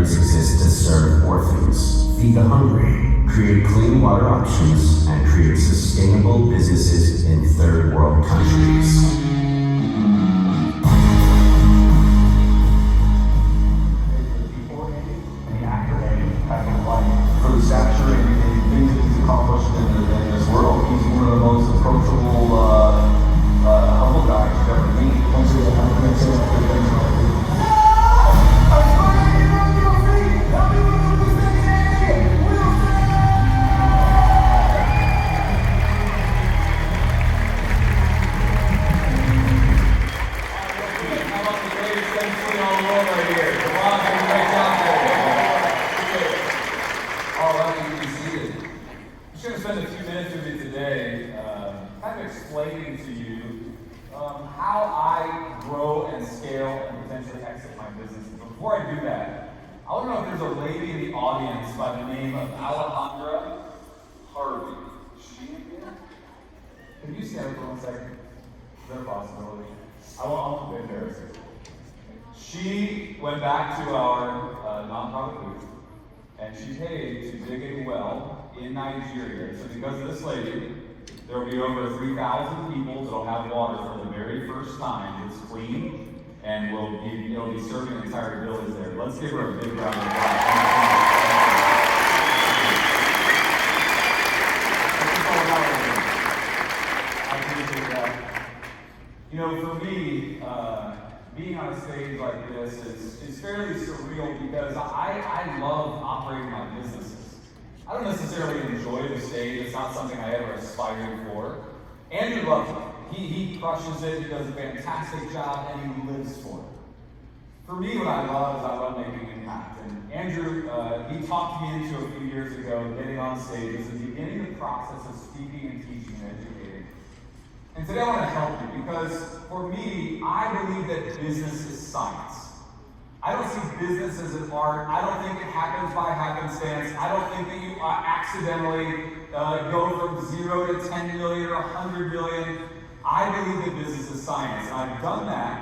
efforts exist to serve orphans, feed the hungry, create clean water options, and create sustainable businesses in third world countries. Stature and things that he's accomplished in this world. He's one of the most approachable, humble guys you've ever meet. Once again, I'm going to say that good things about you. How about the greatest MC on the world right here? Come on, give a great job there. All right, you can be seated. I'm just going to spend a few minutes with you today kind of explaining to you how I grow and scale and potentially exit my business. But before I do that, I want to know if there's a lady in the audience by the name of Alejandra Harvey. Is she in here? Can you stand up for 1 second? Is there a possibility? I won't be embarrassed. She went back to our nonprofit booth. And she paid to dig a well in Nigeria. So because of this lady, there will be over 3,000 people that will have water for the very first time. It's clean, and it'll be serving the entire village there. Let's give her a big round of applause. I appreciate that. You know, for me, being on a stage like this is fairly surreal because I love operating my businesses. I don't necessarily enjoy the stage. It's not something I ever aspired for. Andrew loves it. He crushes it. He does a fantastic job, and he lives for it. For me, what I love making impact. And Andrew, he talked me into a few years ago getting on stage as the beginning the process of speaking and teaching and educating. And today I want to help you because for me, I believe that business is science. I don't see business as an art. I don't think it happens by happenstance. I don't think that you accidentally go from 0 to 10 million or 100 million. I believe that business is science. And I've done that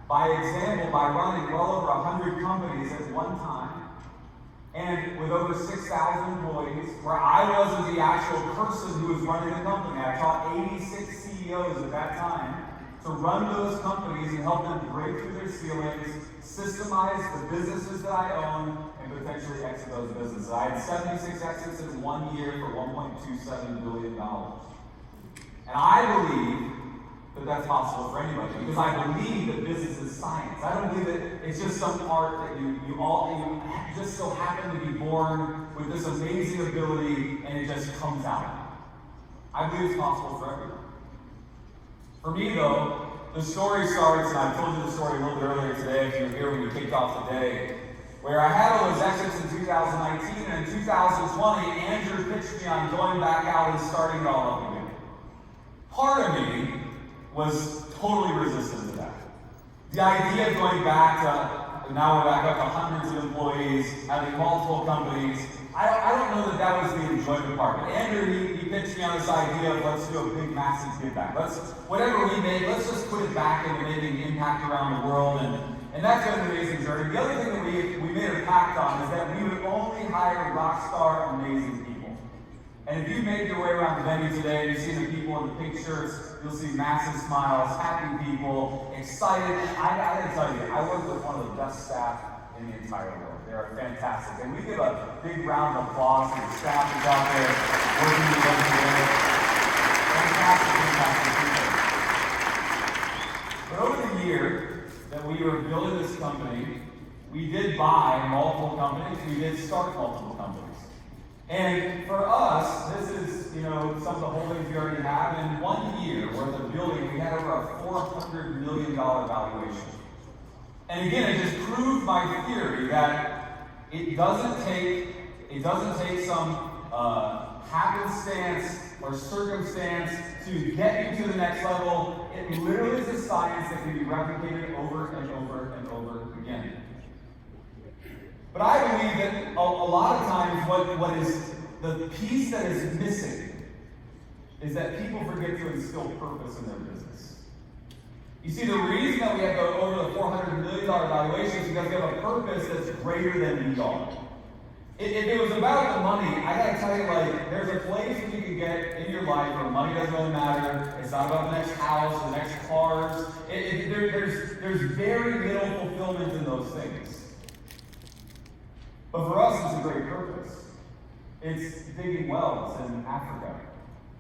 by example by running well over 100 companies at one time. And with over 6,000 employees, where I wasn't the actual person who was running the company. I taught 86 CEOs at that time to run those companies and help them break through their ceilings, systemize the businesses that I own, and potentially exit those businesses. I had 76 exits in 1 year for $1.27 billion. And I believe that that's possible for anybody because I believe that business is science. I don't believe that it's just some art that you just so happen to be born with this amazing ability and it just comes out. I believe it's possible for everyone. For me, though, the story starts, and I told you the story a little bit earlier today, if you were here when we kicked off the day, where I had all those exits in 2019, and in 2020, Andrew pitched me on going back out and starting it all up again. Part of me was totally resistant to that. The idea of going back to, now we're back up to hundreds of employees, having multiple companies, I don't know that was the enjoyment part. But Andrew, he pitched me on this idea of let's do a big, massive give back. Whatever we made, let's just put it back into making an impact around the world. And that's been an amazing journey. The other thing that we made a pact on is that we would only hire rock star, amazing people. And if you made your way around the venue today, you see the people in the pink shirts, you'll see massive smiles, happy people, excited. I gotta tell you, I work with one of the best staff in the entire world. They are fantastic. And we give a big round of applause to the staff who's out there working with us today. Fantastic people. But over the year that we were building this company, we did buy multiple companies, we did start multiple companies. And for us, this is, some of the holdings we already have. In 1 year worth of building, we had over a $400 million valuation. And again, it just proved my theory that it doesn't take some happenstance or circumstance to get you to the next level. It literally is a science that can be replicated over and over and over again. But I believe that a lot of times what is the piece that is missing is that people forget to instill purpose in their business. You see, the reason that we have over the $400 million valuation is because we have a purpose that's greater than we are. If it was about the money, I gotta tell you, like, there's a place that you can get in your life where money doesn't really matter. It's not about the next house, the next cars. There's very little fulfillment in those things. But for us, it's a great purpose. It's digging wells in Africa.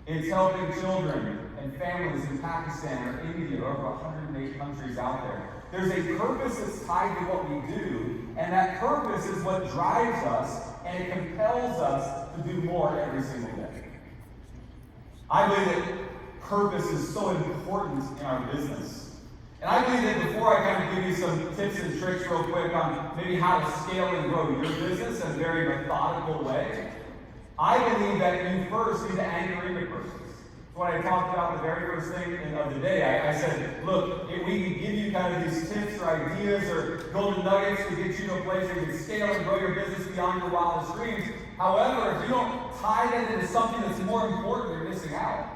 It's helping children and families in Pakistan or India or over 108 countries out there. There's a purpose that's tied to what we do, and that purpose is what drives us, and it compels us to do more every single day. I believe that purpose is so important in our business. And I believe that before I kind of give you some tips and tricks real quick on maybe how to scale and grow your business in a very methodical way, I believe that you first need to anchor into purpose. What I talked about the very first thing of the day, I said, look, if we can give you kind of these tips or ideas or golden nuggets to get you to a place where you can scale and grow your business beyond your wildest dreams. However, if you don't tie that into something that's more important, you're missing out.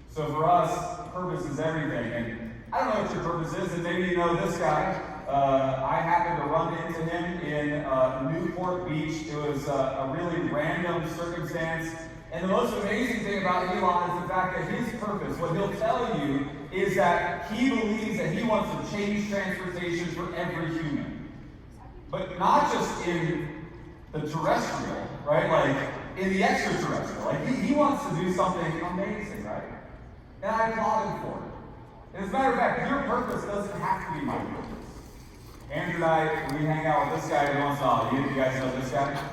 So for us, purpose is everything. And I don't know what your purpose is, and maybe you know this guy. I happened to run into him in Newport Beach. It was a really random circumstance. And the most amazing thing about Elon is the fact that his purpose, what he'll tell you, is that he believes that he wants to change transportation for every human. But not just in the terrestrial, right? Like in the extraterrestrial. Like he wants to do something amazing, right? And I applaud him for it. And as a matter of fact, your purpose doesn't have to be my purpose. Andrew and I, we hang out with this guy every once in a while. You guys know this guy?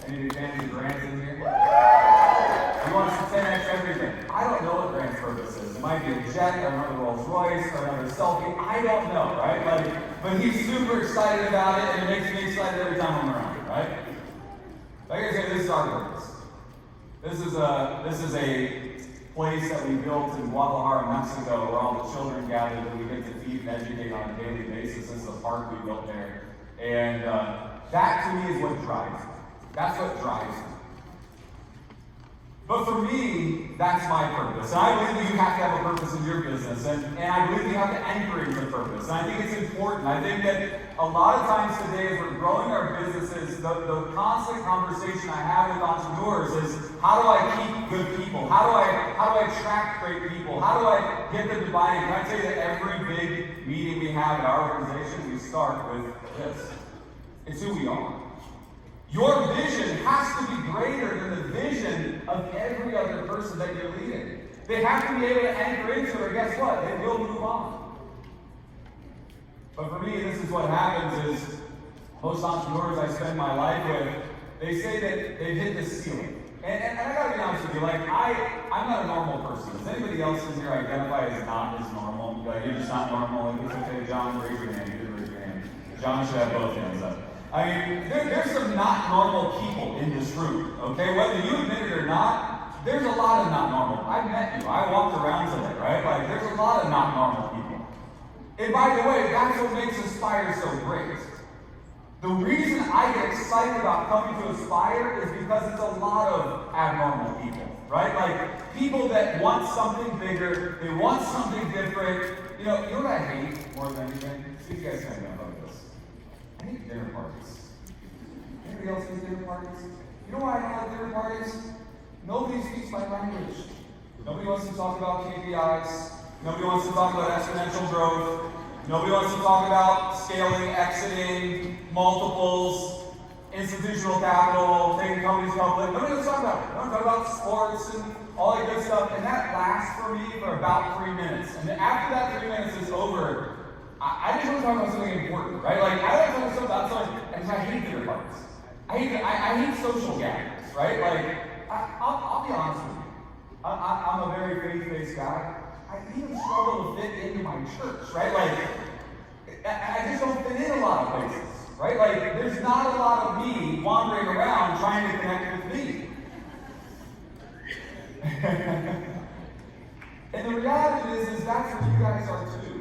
Any fans of Grant's in here? He wants to 10x everything. I don't know what Grant's purpose is. It might be a jet, or another Rolls Royce, or another selfie. I don't know, right? But he's super excited about it, and it makes me excited every time I'm around it, right? Like I said, this is our purpose. This is a place that we built in Guadalajara, Mexico, where all the children gather that we get to feed and educate on a daily basis. This is a park we built there. And that to me is what drives me. That's what drives me. But for me, that's my purpose. And I believe that you have to have a purpose in your business. And I believe you have to anchor into purpose. And I think it's important. I think that a lot of times today, as we're growing our businesses, the constant conversation I have with entrepreneurs is, how do I keep good people? How do I attract great people? How do I get them to buy in? Can I tell you that every big meeting we have in our organization, we start with this. It's who we are. Your vision has to be greater than the vision of every other person that you're leading. They have to be able to anchor into it, or guess what? They will move on. But for me, this is what happens is, most entrepreneurs I spend my life with, they say that they've hit the ceiling. And I gotta be honest with you, like, I'm not a normal person. Does anybody else in here identify as not as normal? Like, you're just not normal. Like, it's okay, John, raise your hand. You didn't raise your hand. John should have both hands up. I mean, there's some not normal people in this room, okay? Whether you admit it or not, there's a lot of not normal. I met you. I walked around today, right? Like, there's a lot of not normal people. And by the way, that's what makes Aspire so great. The reason I get excited about coming to Aspire is because it's a lot of abnormal people, right? Like, people that want something bigger, they want something different. You know what I hate more than anything? See you guys kind of know about this. I hate dinner parties. Anybody else hate dinner parties? You know why I don't like dinner parties? Nobody speaks my language. Nobody wants to talk about KPIs. Nobody wants to talk about exponential growth. Nobody wants to talk about scaling, exiting, multiples, institutional capital, taking companies public. Nobody wants to talk about it. Nobody wants to talk about sports and all that good stuff. And that lasts for me for about 3 minutes. And then after that 3 minutes is over, I just want to talk about something important, right? Like, I don't want to talk about something, and I hate dinner parties. I hate social gatherings, right? Like, I'll be honest with you. I'm a very faith-based guy. I even struggle to fit into my church, right? Like, I just don't fit in a lot of places, right? Like, there's not a lot of me wandering around trying to connect with me. And the reality is that's what you guys are too.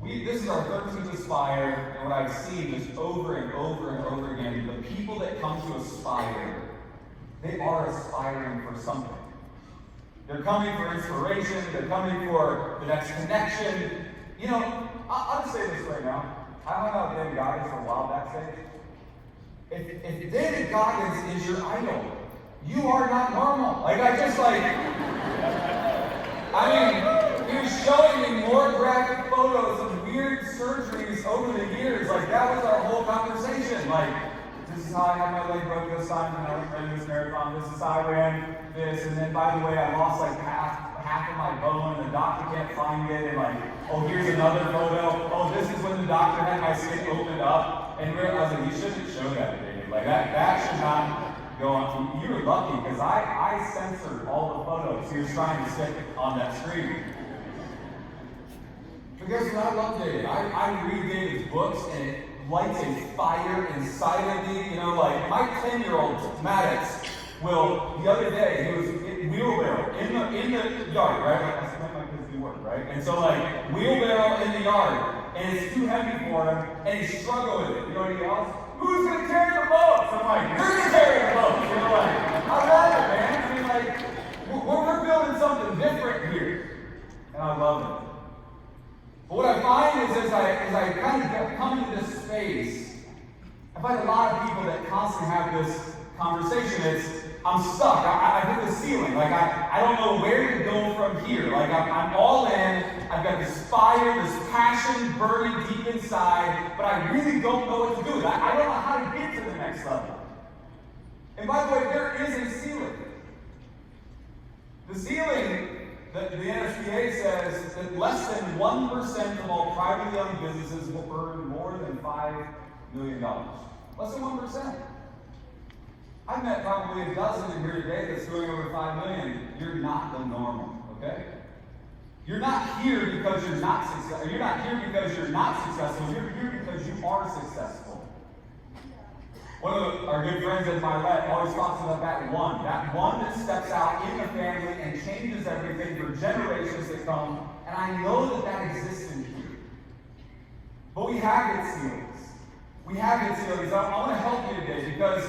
This is our 13th Aspire, and what I've seen is over and over and over again, the people that come to Aspire, they are aspiring for something. They're coming for inspiration. They're coming for the next connection. You know, I'll just say this right now. I hung out with David Goggins for a while backstage. If David Goggins is your idol, you are not normal. Like, I mean, he was showing me more graphic photos of weird surgeries over the years. Like, that was our whole conversation. Like, this is how I had my leg broke this time when I was running this marathon. This is how I ran this. And then, by the way, I lost like half of my bone and the doctor can't find it. And like, oh, here's another photo. Oh, this is when the doctor had my skin opened up. And I was like, you shouldn't show that, David. Like, that should not go on. You were lucky because I censored all the photos he was trying to stick on that screen. But guess what? I love David. I read David's books and it lights a fire inside of me. You know, like my 10-year-old Maddox will, the other day, he was in wheelbarrow in the yard, right? Like, I let my kids do work, right? And so like wheelbarrow in the yard, and it's too heavy for him, and he's struggling with it. You know what he yells? Who's gonna carry the boat? So I'm like, you're gonna carry the boat. You know, like, I love it, man. I mean, like, we're building something different here, and I love it. But what I find is as I kind of come into this space, I find a lot of people that constantly have this conversation. It's, I'm stuck. I hit the ceiling. Like, I don't know where to go from here. Like, I'm all in. I've got this fire, this passion burning deep inside, but I really don't know what to do with it. I don't know how to get to the next level. And by the way, there is a ceiling. The ceiling, the NFPA says that less than 1% of all privately owned businesses will earn more than $5 million. Less than 1%. I've met probably a dozen in here today that's doing over $5 million. You're not the normal, okay? You're not here because you're not successful. You're not here because you're not successful. You're here because you are successful. One of our good friends at Milet always talks about that one that steps out in the family and changes everything for generations to come. And I know that exists in here. But we have hit ceilings. We have hit ceilings. I want to help you today because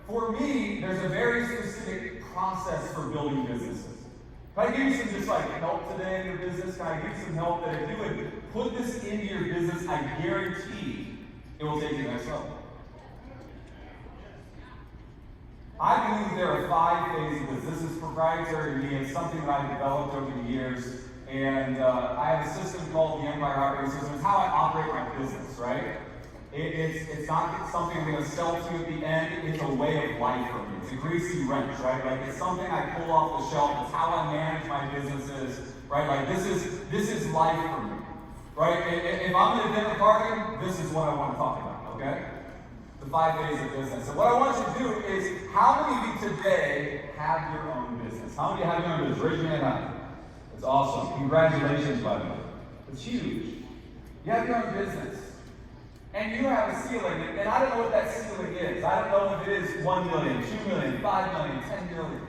for me, there's a very specific process for building businesses. Can I give you some just like help today in your business? Can I give you some help that if you would put this into your business, I guarantee it will take you to the next level. I believe there are 5 phases. This is proprietary to me. It's something that I've developed over the years. And I have a system called the Empire Operating System. It's how I operate my business, right? It's not something I'm going to sell to you at the end. It's a way of life for me. It's a greasy wrench, right? Like it's something I pull off the shelf. It's how I manage my businesses, right? Like this is life for me, right? If I'm at a dinner party, this is what I want to talk about, okay? The 5 phases of business. So what I want you to do is, how many of you today have your own business? How many of you have your own business? Raise your hand up. It's awesome. Congratulations, by the way. It's huge. You have your own business. And you have a ceiling, and I don't know what that ceiling is. I don't know if it is 1 million, 2 million, 5 million, 10 million.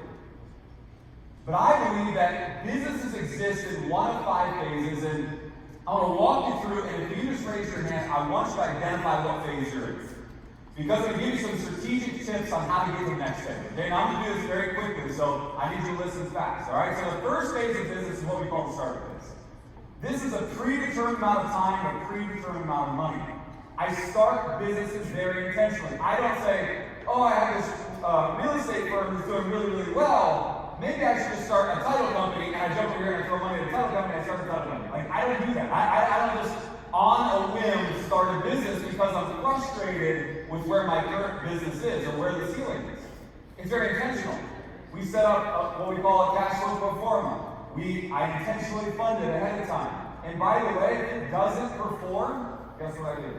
But I believe that businesses exist in one of 5 phases, and I want to walk you through, and if you just raise your hand, I want you to identify what phase you're in. Because I'm going to give you some strategic tips on how to get to the next phase. Okay, now I'm going to do this very quickly, so I need you to listen fast. All right, so the first phase of business is what we call the start phase. This is a predetermined amount of time, a predetermined amount of money. I start businesses very intentionally. I don't say, oh, I have this real estate firm that's doing really, really well. Maybe I should just start a title company, and I jump over here and I throw money at a title company and I start a title company. Like, I don't do that. I don't just on a whim start a business because I'm frustrated with where my current business is or where the ceiling is. It's very intentional. We set up what we call a cash flow pro forma. I intentionally fund it ahead of time. And by the way, if it doesn't perform, guess what I do?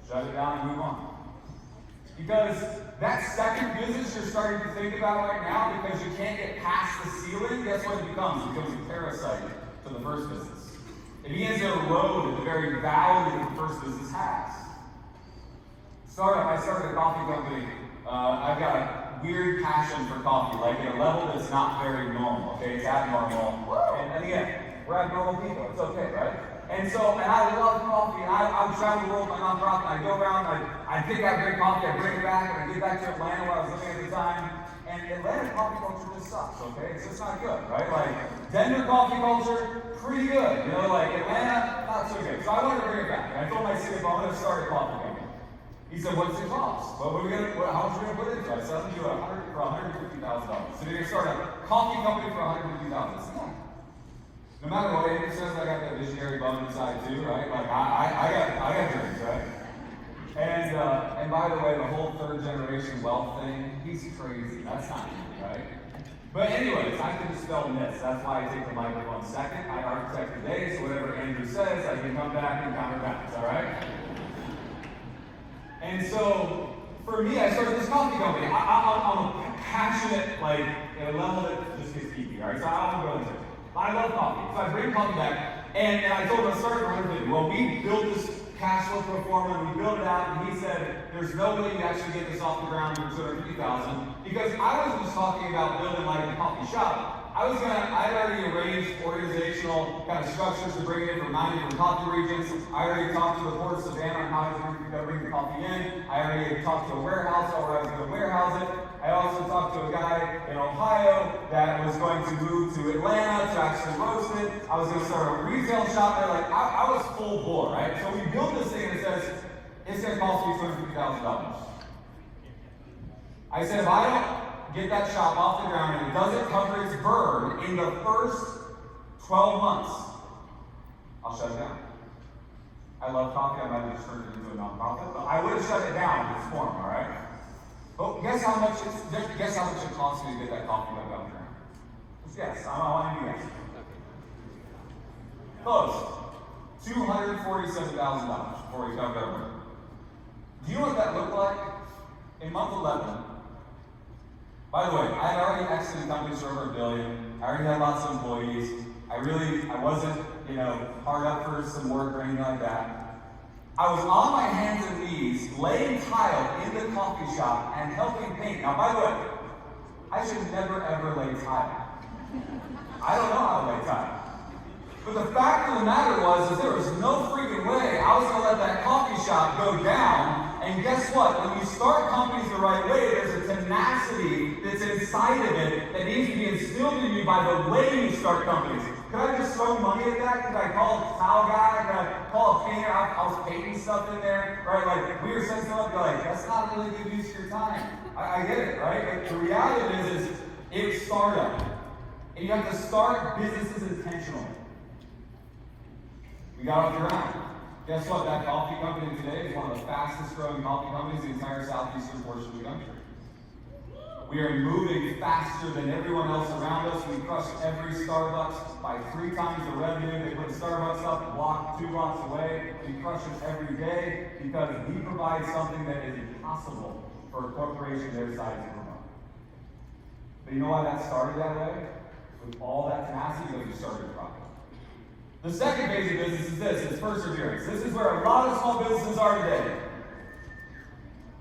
Shut it down and move on. Because that second business you're starting to think about right now, because you can't get past the ceiling, guess what it becomes? It becomes a parasite to the first business. It begins to erode the very value that the first business has. I started a coffee company. I've got a weird passion for coffee, like at a level that's not very normal, okay? It's abnormal. And again, we're abnormal people. It's okay, right? And I love coffee, and I travel the world with my nonprofit, and I go around, I pick out great coffee, I bring it back, and I get back to Atlanta where I was living at the time, And Atlanta coffee culture just sucks, okay? It's just not good, right? Like, Denver coffee culture, pretty good. You know, like Atlanta, not so good. So I wanted to bring it back. And I told my CFO, I'm going to start a coffee company. He said, what's it cost? Well, how much are we going to put into it? I said, I'm going to do it for $150,000. So they're going to start a coffee company for $150,000. I said, yeah. No matter what Andrew says, I got that visionary bum inside too, right? Like, I got dreams, right? And by the way, the whole third generation wealth thing, he's crazy. That's not me, right? But anyways, I can dispel myths. That's why I take the microphone second. I architect the day, so whatever Andrew says, I can come back and counterbalance, all right? And so, for me, I started this coffee company. I'm a passionate, like, at a level that just gets geeky, all right? So I don't go into it. I love coffee. So I bring coffee back, and I told him I started $150. Well, we built this cash flow pro forma, and we built it out, and he said, there's no way you actually get this off the ground for $250,000, because I wasn't just talking about building like a coffee shop. I had already arranged organizational kind of structures to bring it in from 9 different coffee regions. I already talked to the Port of Savannah on how I was going to bring the coffee in. I already talked to a warehouse on where I was going to warehouse it. I also talked to a guy in Ohio that was going to move to Atlanta to actually roast it. I was going to start a retail shop there. Like, I was full bore, right? So we built this thing and it says, it's going to cost you $250,000. I said, if I don't get that shop off the ground and it doesn't cover its burn in the first 12 months, I'll shut it down. I love coffee. I might have just turned it into a nonprofit, but I would have shut it down in its form, all right? Oh, guess how much it costs me to get that coffee back off the ground? Just guess. I want you to guess. Close. $247,000 before we covered everything. Do you know what that looked like? In month 11, by the way, I had already exited companies for over $1 billion. I already had lots of employees. I wasn't, hard up for some work or anything like that. I was on my hands and knees, laying tile in the coffee shop and helping paint. Now, by the way, I should never ever lay tile. I don't know how to lay tile. But the fact of the matter was there was no freaking way I was going to let that coffee shop go down. And guess what? When you start companies the right way, there's a tenacity that's inside of it that needs to be instilled in you by the way you start companies. Could I just throw money at that? Could I call a tile guy? Could I call a painter? I was painting stuff in there, right? Like, we were setting stuff up, you're like, that's not really good use of your time. I get it, right? But the reality is it's startup. And you have to start businesses intentionally. We got off the ground. Guess what? That coffee company today is one of the fastest growing coffee companies in the entire southeastern portion of the country. We are moving faster than everyone else around us. We crush every Starbucks by 3 times the revenue. They put Starbucks up 2 blocks away. We crush it every day because we provide something that is impossible for a corporation their size to provide. But you know why that started that way? With all that tenacity, because we started it properly. The second phase of business is this, it's perseverance. This is where a lot of small businesses are today.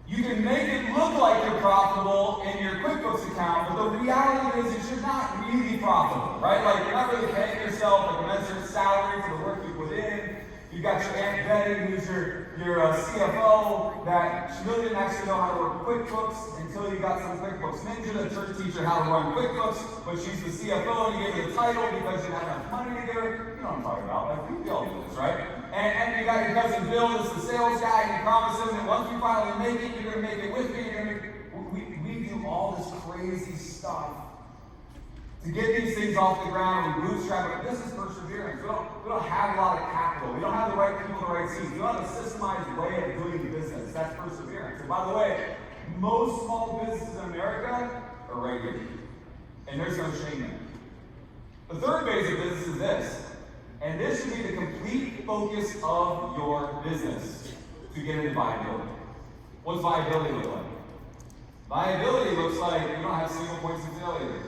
You can make it look like you're profitable in your QuickBooks account, but the reality is you're not really profitable, right? Like, you're not really paying yourself a commensurate salary for the work you put in. You've got your Aunt Betty, who's your CFO, that she really didn't actually know how to work QuickBooks until you got some QuickBooks Ninja that teach teacher how to run QuickBooks, but she's the CFO and you gave her the title because you didn't have enough money to give her. You know what I'm talking about. Like, we all do this, right? And you got your cousin Bill as the sales guy, and you promise him that once you finally make it, you're going to make it with me. We do all this crazy stuff to get these things off the ground. We bootstrap it. This is perseverance. We don't have a lot of capital. We don't have the right people in the right seats. We don't have a systemized way of doing business. That's perseverance. And by the way, most small businesses in America are right here. And there's no shame in it. The third phase of business is this. And this should be the complete focus of your business to get into viability. What's viability look like? Viability looks like you don't have single points of failure.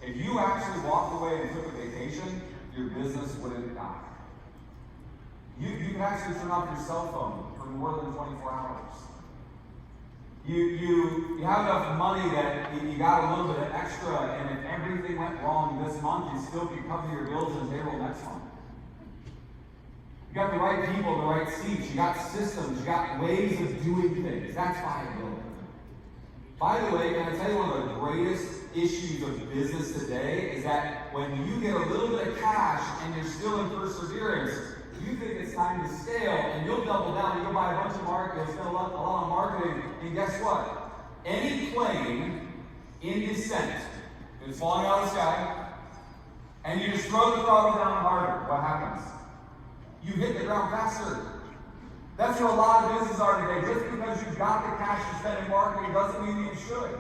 If you actually walked away and took a vacation, your business wouldn't die. You can actually turn off your cell phone for more than 24 hours. You have enough money that you got a little bit of extra, and if everything went wrong this month, you still can cover your bills and payroll next month. You got the right people in the right seats. You got systems. You got ways of doing things. That's viability. By the way, can I tell you one of the greatest issues of business today is that when you get a little bit of cash and you're still in perseverance, you think it's time to scale and you'll double down, you'll buy a bunch of markets, spend a lot on marketing, and guess what? Any plane in descent is falling out of the sky, and you just throw the throttle down harder. What happens? You hit the ground faster. That's what a lot of businesses are today. Just because you've got the cash to spend in marketing doesn't mean you should.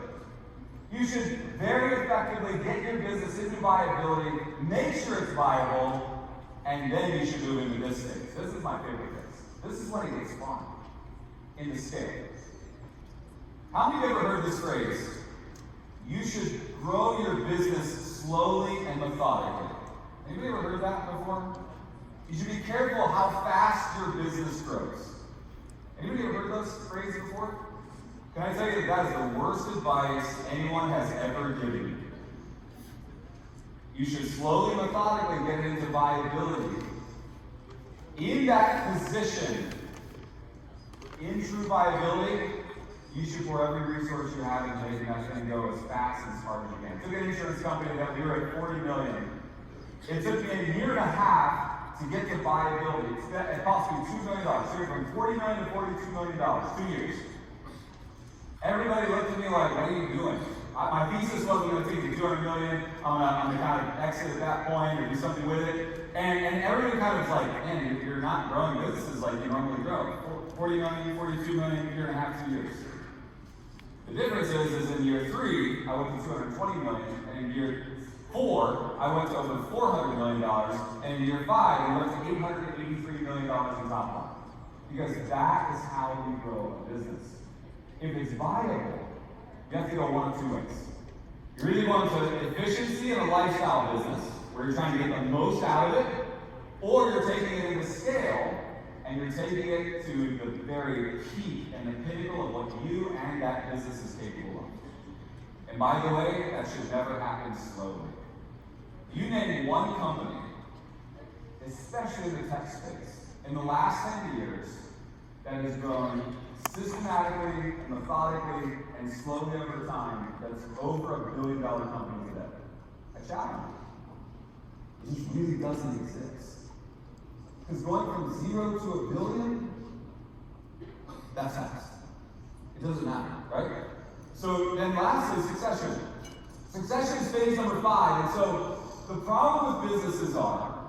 You should very effectively get your business into viability, make sure it's viable, and then you should move into this phase. This is my favorite phase. This is when it gets fun, in the scale. How many of you ever heard this phrase? You should grow your business slowly and methodically. Anybody ever heard that before? You should be careful how fast your business grows. Anybody ever heard those phrases before? Can I tell you that is the worst advice anyone has ever given you? You should slowly, methodically get it into viability. In that position, in true viability, you should pour every resource you have into making that thing go as fast and as hard as you can. Took an insurance company that we were at $40 million. It took me a year and a half to get to viability. It cost me $2 million. So from $40 million to $42 million, 2 years. Everybody looked at me like, what are you doing? My thesis wasn't going to take me $200 million. I'm going to kind of exit at that point or do something with it. And everybody kind of was like, man, you're not growing businesses like you normally grow. 40 million, 42 million, year and a half, 2 years. The difference is in year 3, I went to 220 million, and in year 4, I went to over $400 million, and in year 5, I went to $883 million in top line. Because that is how we grow a business. If it's viable, you have to go one of 2 ways. You're either going to efficiency in a lifestyle business, where you're trying to get the most out of it, or you're taking it into scale, and you're taking it to the very peak and the pinnacle of what you and that business is capable of. And by the way, that should never happen slowly. You name one company, especially in the tech space, in the last 10 years, that has grown systematically, methodically, and slowly over time, that's over $1 billion company today. I challenge you. It just really doesn't exist. Because going from 0 to $1 billion, that's fast. It doesn't matter, right? So then lastly, succession. Succession is phase number 5. And so the problem with businesses are,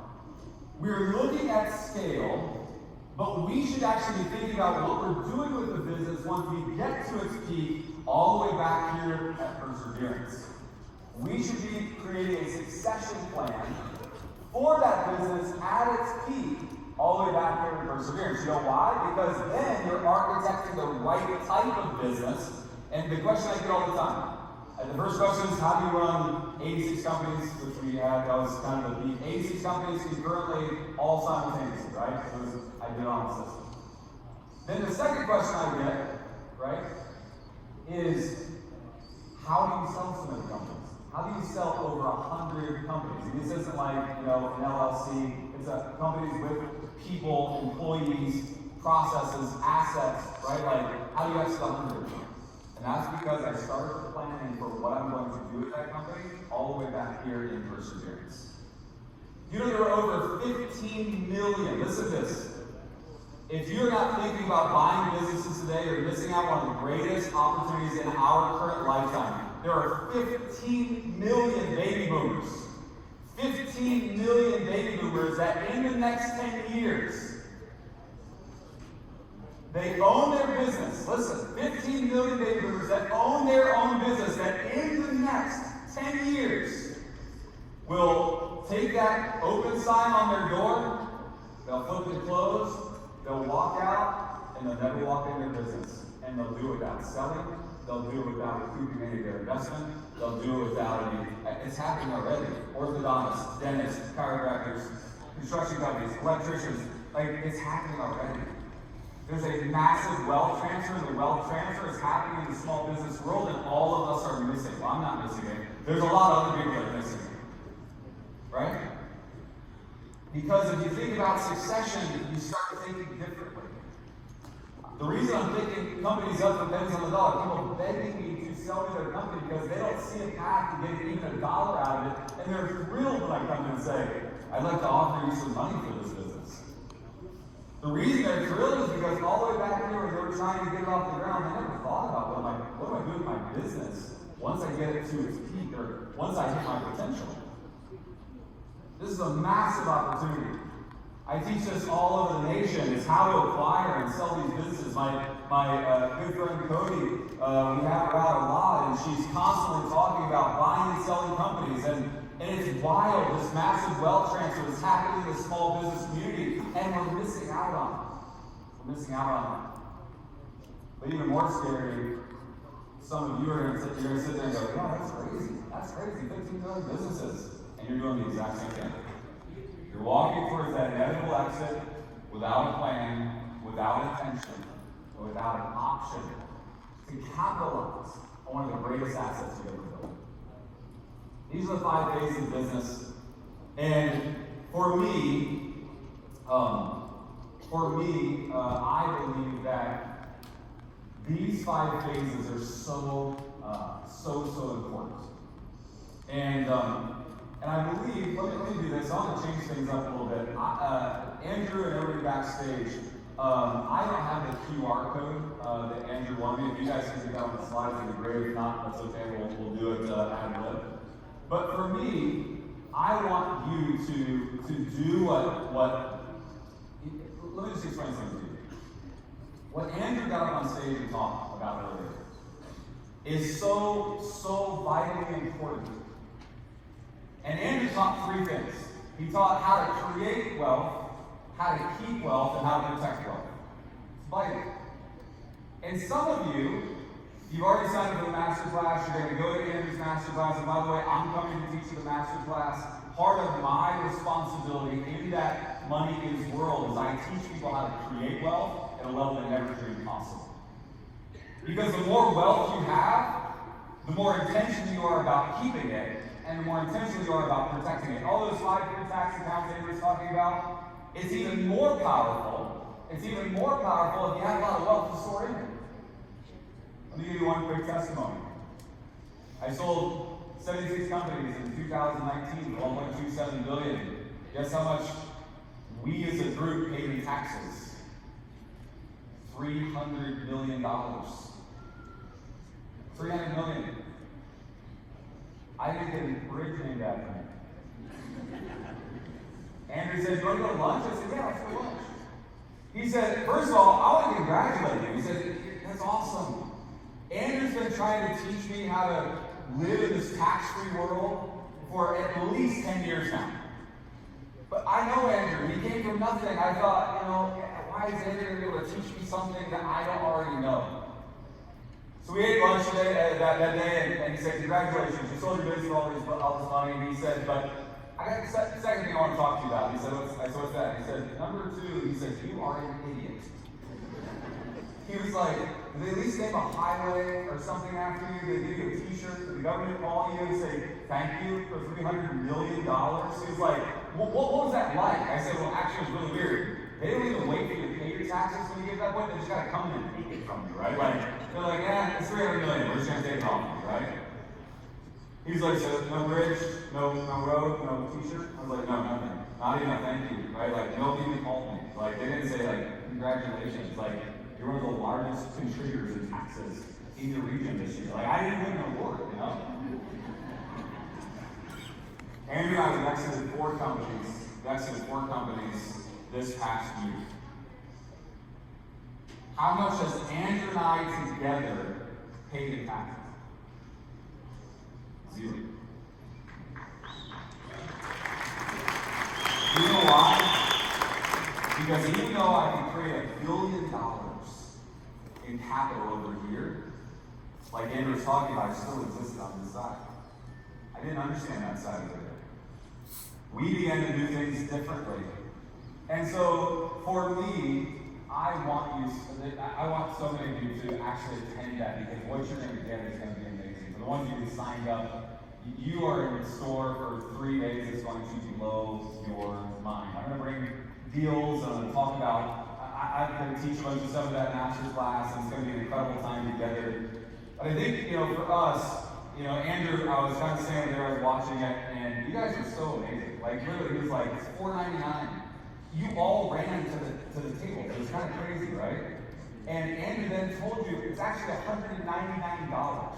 we're looking at scale, but we should actually be thinking about what we're doing with the business once we get to its peak, all the way back here at perseverance. We should be creating a succession plan for that business at its peak, all the way back here in perseverance. You know why? Because then you're architecting the right type of business. And the question I get all the time, the first question is, how do you run 86 companies, which we had, that was kind of the 86 companies concurrently, all simultaneously, right? I did on the system. Then the second question I get, right, is how do you sell so many companies? How do you sell over 100 companies? And this isn't like, an LLC. It's companies with people, employees, processes, assets, right? Like, how do you actually sell 100 of them? And that's because I started planning for what I'm going to do with that company all the way back here in perseverance. You know, there are over 15 million, listen to this. If you're not thinking about buying businesses today, you're missing out on the greatest opportunities in our current lifetime. There are 15 million baby boomers. 15 million baby boomers that in the next 10 years, they own their business. Listen, 15 million baby boomers that own their own business that in the next 10 years will take that open sign on their door, they'll flip it closed, they'll walk out, and they'll never walk in their business. And they'll do it without selling, they'll do it without recouping any of their investment, they'll do it without any, it's happening already. Orthodontists, dentists, chiropractors, construction companies, electricians, it's happening already. There's a massive wealth transfer. The wealth transfer is happening in the small business world, and all of us are missing. Well, I'm not missing it. There's a lot of other people that are missing it. Right? Because if you think about succession, you start thinking differently. The reason I'm picking companies up for pennies on the dollar, people begging me to sell me their company because they don't see a path to getting even $1 out of it, and they're thrilled when I come in and say, I'd like to offer you some money for this business. The reason they're thrilled is because all the way back here when they were trying to get it off the ground, they never thought about what do I do with my business once I get it to its peak or once I hit my potential. This is a massive opportunity. I teach this all over the nation, is how to acquire and sell these businesses. My good friend Cody, we have her out a lot, and she's constantly talking about buying and selling companies, and it's wild, this massive wealth transfer that's happening in the small business community, and we're missing out on it. We're missing out on it. But even more scary, some of you are going to sit there and go, yeah, that's crazy. That's crazy. 15 million businesses. And you're doing the exact same thing. You're walking towards that inevitable exit without a plan, without intention, or without an option to capitalize on one of the greatest assets you've ever built. These are the 5 phases of business. And for me, I believe that these 5 phases are so important. And I believe, let me do this. I want to change things up a little bit. Andrew and everybody backstage, I don't have the QR code that Andrew wanted me. If you guys can get that on the slides, it'd be great. If not, that's okay. We'll do it ad lib. But for me, I want you to do what. Let me just explain something to you. What Andrew got up on stage and talked about earlier is so vitally important. And Andrew taught 3 things. He taught how to create wealth, how to keep wealth, and how to protect wealth. It's vital. And some of you, you've already signed up for the master class. You're going to go to Andrew's master class. And by the way, I'm coming to teach you the master class. Part of my responsibility in that money is world is I teach people how to create wealth at a level they never dreamed possible. Because the more wealth you have, the more intentional you are about keeping it, and the more intentional you are about protecting it. All those 5 different tax accounts Andrew was talking about, it's even more powerful. It's even more powerful if you have a lot of wealth to store in it. Let me give you one quick testimony. I sold 76 companies in 2019 for $1.27 billion. Guess how much we as a group paid in taxes? $300 million. $300 million. I didn't get a bridge named after me. Andrew said, "Do you want to go to lunch?" I said, "Yeah, let's go to lunch." He said, "First of all, I want to congratulate you." He said, "That's awesome. Andrew's been trying to teach me how to live in this tax-free world for at least 10 years now." But I know Andrew. He came from nothing. I thought, why is Andrew going to be able to teach me something that I don't already know? So we ate lunch that day, and he said, "Congratulations, you sold your business for all this money." And he said, "But I got the second thing I want to talk to you about." He said, "What's that?" He said, "Number 2, he said, you are an idiot." He was like, "Did they at least name a highway or something after you? Did they give you a t-shirt? Did the government call you and say, thank you for $300 million? He was like, what was that like? I said, "Well, actually, it was really weird. They don't even wait for you to pay your taxes when you get to that point. They just got to come in and take it from you, right? They're like, yeah, it's $300 million. We're just going to take it off you, right?" He's like, "So no bridge, no road, no t-shirt?" I was like, "No, nothing. Not even a thank you, right? Nobody even called me. They didn't say, congratulations. You're one of the largest contributors in taxes in your region this year." I didn't win an award, Andrew and I have exited 4 companies this past year. How much has Andrew and I together paid in taxes? 0. You know why? Because even though I can create $1 billion in capital over here, like Andrew was talking about, I still existed on this side. I didn't understand that side of it. We began to do things differently. And so, for me, I want so many of you to actually attend that, because what you're going to get is going to be amazing. For the ones of you who signed up, you are in store for 3 days that's going to blow your mind. I'm going to bring deals, and I'm going to talk about, I'm going to teach a bunch of stuff at that master's class, and it's going to be an incredible time together. But I think, for us, Andrew, I was kind of standing there, I was watching it, and you guys are so amazing. Like, literally, he was like, it's $4.99. You all ran to the table. It was kind of crazy, right? And Andrew then told you it's actually $199,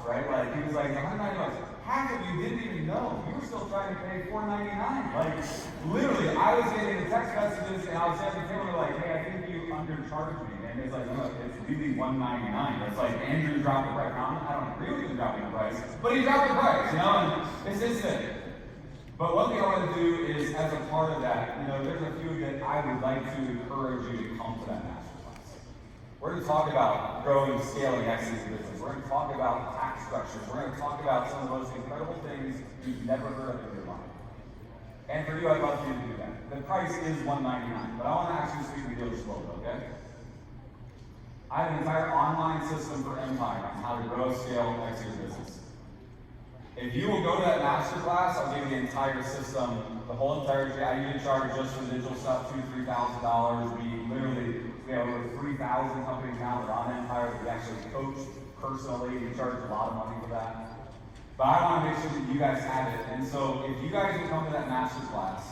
right? Like, he was like, $199. Half of you didn't even know. You were still trying to pay $4.99. Like, literally, I was getting the text messages, and I was at the table, like, hey, I think you undercharged me. And it's like, no, it's really $199. It's like, Andrew dropped the price. I don't agree with him dropping the price, but he dropped the price, and it's his thing. But one thing I want to do is, as a part of that, there's a few that I would like to encourage you to come to that masterclass. We're going to talk about growing, scaling, exiting business. We're going to talk about tax structures. We're going to talk about some of the most incredible things you've never heard of in your life. And for you, I'd love for you to do that. The price is $199, but I want to actually speak with you slowly, okay? I have an entire online system for Empire on how to grow, scale, exit your business. If you will go to that masterclass, I'll give you the entire system, the whole entire. I usually charge just for digital stuff $2,000 to $3,000. We have over 3,000 companies now that are on Empire that we actually coach personally. We charge a lot of money for that. But I want to make sure that you guys have it. And so if you guys will come to that masterclass,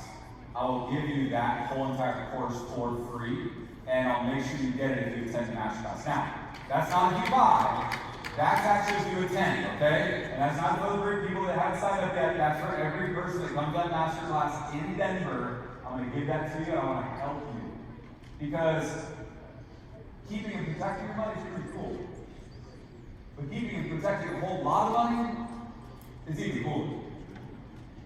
I will give you that whole entire course for free. And I'll make sure you get it if you attend the masterclass. Now, that's not if you buy. That's actually if you attend, okay? And that's not for the great people that haven't signed up yet. That's for every person that comes to that masterclass in Denver. I'm going to give that to you, and I want to help you. Because keeping and protecting your money is pretty cool. But keeping and protecting a whole lot of money is even cooler.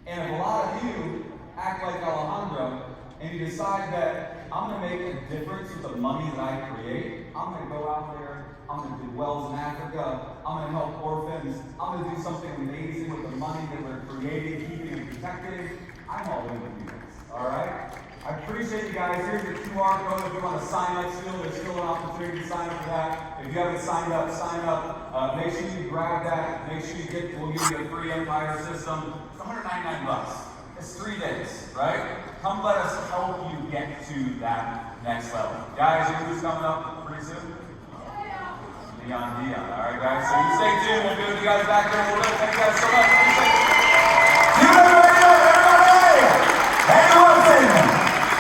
And if a lot of you act like Alejandro, and you decide that I'm going to make a difference with the money that I create, I'm going to go out there, I'm going to do wells in Africa, I'm going to help orphans, I'm going to do something amazing with the money that we're creating, keeping and protecting. I'm all in with you guys, all right? I appreciate you guys. Here's the QR code if you want to sign up still. There's still an opportunity to sign up for that. If you haven't signed up, sign up. Make sure you grab that. Make sure we'll give you a free Empire system. It's $199. It's 3 days, right? Come let us help you get to that next level. Guys, you know who's coming up pretty soon? Dion. All right, guys. So you stay tuned. We'll be with you guys back there in a little bit. Thank you guys so much. Appreciate it.